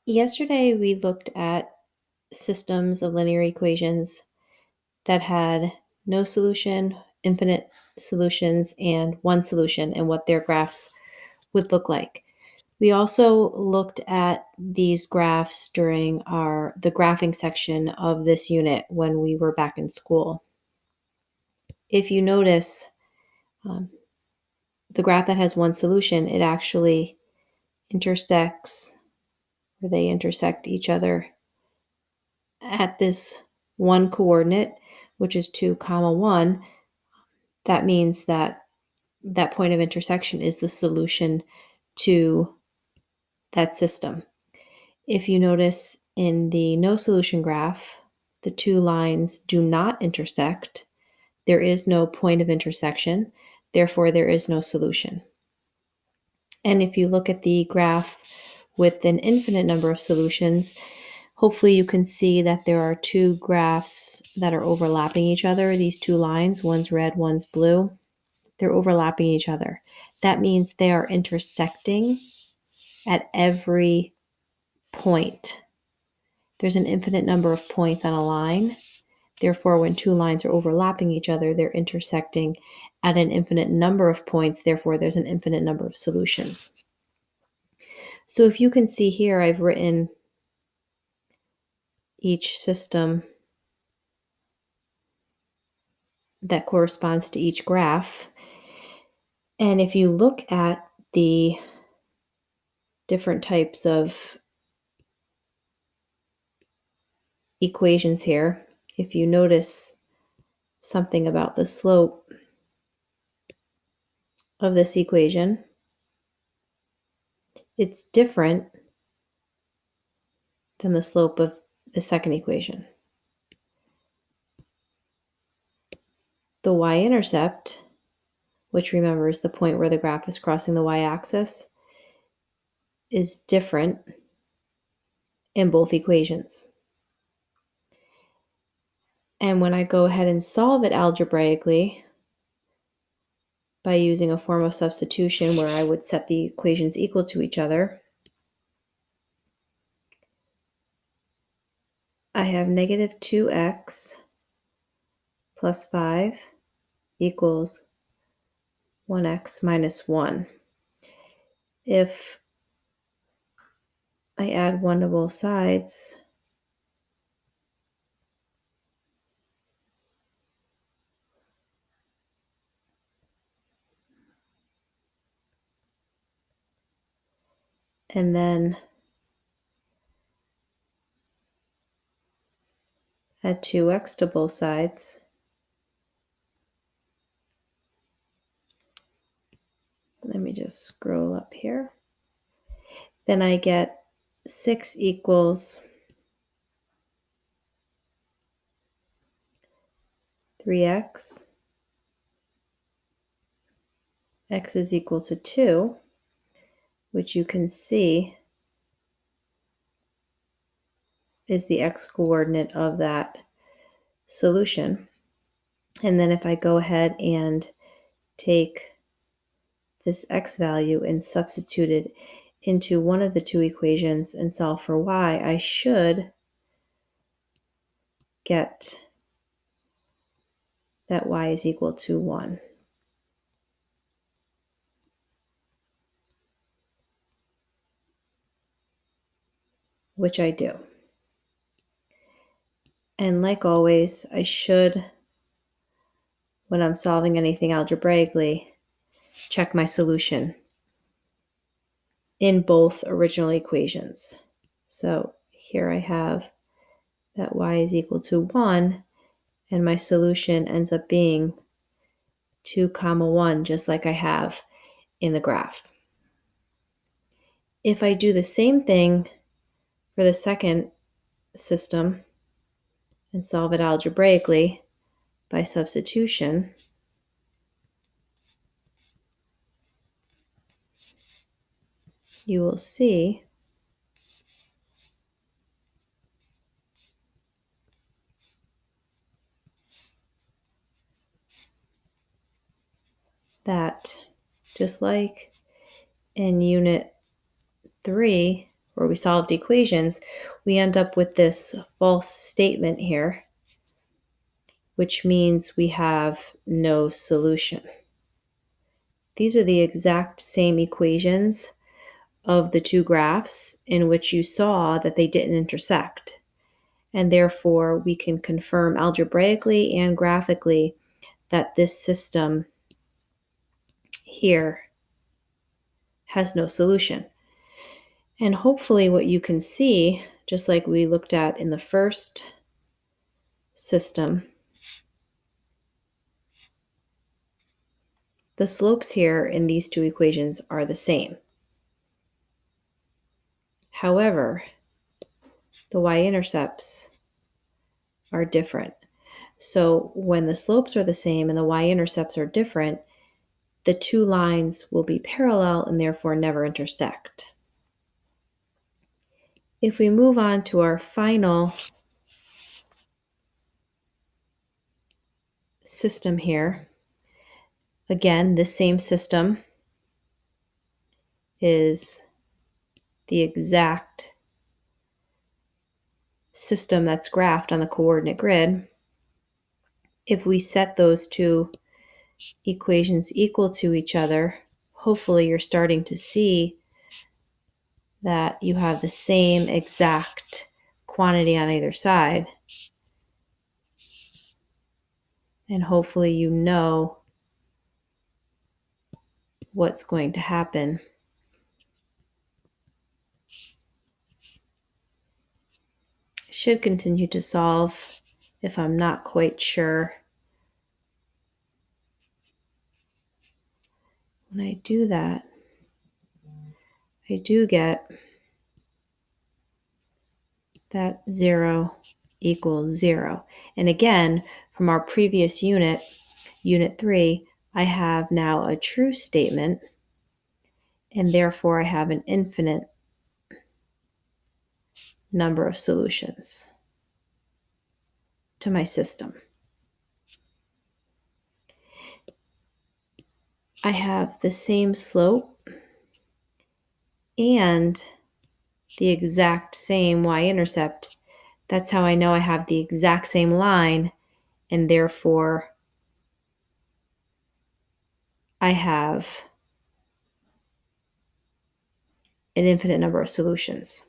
Yesterday, we looked at systems of linear equations that had no solution, infinite solutions, and one solution, and what their graphs would look like. We also looked at these graphs during the graphing section of this unit when we were back in school. If you notice, um, the graph that has one solution, it actually intersects, or they intersect each other at this one coordinate, which is 2 comma 1. That means that that point of intersection is the solution to that system. If you notice in the no solution graph, the two lines do not intersect. There is no point of intersection. Therefore, there is no solution. And if you look at the graph with an infinite number of solutions, hopefully you can see that there are two graphs that are overlapping each other. These two lines, one's red, one's blue, they're overlapping each other. That means they are intersecting at every point. There's an infinite number of points on a line. Therefore, when two lines are overlapping each other, they're intersecting at an infinite number of points. Therefore, there's an infinite number of solutions. So if you can see here, I've written each system that corresponds to each graph. And if you look at the different types of equations here, if you notice something about the slope of this equation, it's different than the slope of the second equation. The y-intercept, which remember is the point where the graph is crossing the y-axis, is different in both equations. And when I go ahead and solve it algebraically by using a form of substitution where I would set the equations equal to each other, I have negative 2x plus 5 equals 1x minus 1. If I add 1 to both sides, and then add 2x to both sides, let me just scroll up here, then I get 6 equals 3x, x is equal to 2, which you can see is the x-coordinate of that solution. And then if I go ahead and take this x value and substitute it into one of the two equations and solve for y, I should get that y is equal to 1. Which I do. And like always, I should, when I'm solving anything algebraically, check my solution in both original equations. So here I have that y is equal to 1, and my solution ends up being 2 comma 1, just like I have in the graph. If I do the same thing for the second system and solve it algebraically by substitution, you will see that just like in Unit 3, where we solved equations, we end up with this false statement here, which means we have no solution. These are the exact same equations of the two graphs in which you saw that they didn't intersect. And therefore, we can confirm algebraically and graphically that this system here has no solution. And hopefully what you can see, just like we looked at in the first system, the slopes here in these two equations are the same. However, the y-intercepts are different. So when the slopes are the same and the y-intercepts are different, the two lines will be parallel and therefore never intersect. If we move on to our final system here, again, this same system is the exact system that's graphed on the coordinate grid. If we set those two equations equal to each other, hopefully you're starting to see that you have the same exact quantity on either side. And hopefully you know what's going to happen. Should continue to solve if I'm not quite sure. When I do that, I do get that 0 equals 0. And again, from our previous unit, Unit 3, I have now a true statement, and therefore I have an infinite number of solutions to my system. I have the same slope and the exact same y-intercept. That's how I know I have the exact same line, and therefore I have an infinite number of solutions.